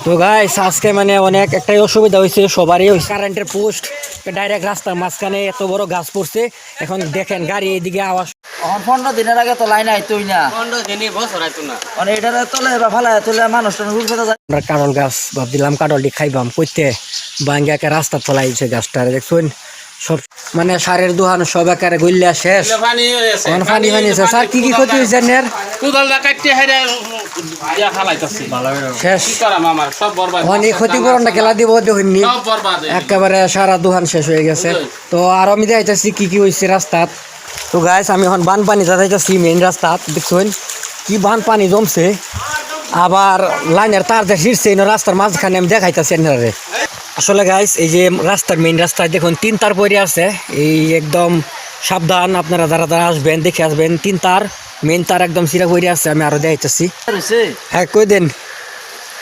তো গাইস আজকে মানে অনেক একটাই অসুবিধা হয়েছে, সবারই হয়েছে। কারেন্টের পোস্ট ডাইরেক্ট রাস্তার মাঝখানে এত বড় গাছ পড়ছে। এখন দেখেন গাড়ি এদিকে আওয়াজ। 15 দিনের আগে তো লাইন আইতোই না, 15 দিনই বছর আইতো না। মানে এটারে তলে বা ফালায় তুলে মানুষ রুল পেতে যায়। আমরা কাঁঠাল গাছ ভাবছিলাম কাঁঠালটি খাইবাম কইতে, বাঙ্গাকে রাস্তা ফলাইছে গাছটা দেখুন। সব মানে সারের দোকান সব একারে গইলা শেষ, পানি হয়েছে, এখন পানি হয়েছে। স্যার কি কি ক্ষতি হয়েছে এর? কোদালটা কাটতে হেরে ইয়া ফালাইতাছি। শেষ কি করাম, আমার সব বরবাদ। অনেক ক্ষতিপূরণটা খেলা দিব দেখুননি, সব বরবাদ হয়ে গেছে। একেবারে সারা দোকান শেষ হয়ে গেছে। তো আর আমি দেখাইতেছি কি কি হয়েছে রাস্তাত। তো গাইস আমি এখন বানপানি যাইতেছি মেইন রাস্তাত, দেখুন কি বানপানি জমছে। আবার লাইনের তার যে শীর্ষে রাস্তার মাঝখানে আমি দেখাইতেছি এনারে। আসলে গাইস এই যে রাস্তার মেইন রাস্তায় দেখুন 3 তার পরে আছে, এই একদম সাবধান আপনারা যারা যারা আসবেন দেখে আসবেন। 3 তার মেইন তার একদম সিরা পরে আছে, আমি আরো দেখাইতেছি। হ্যাঁ কই দেন।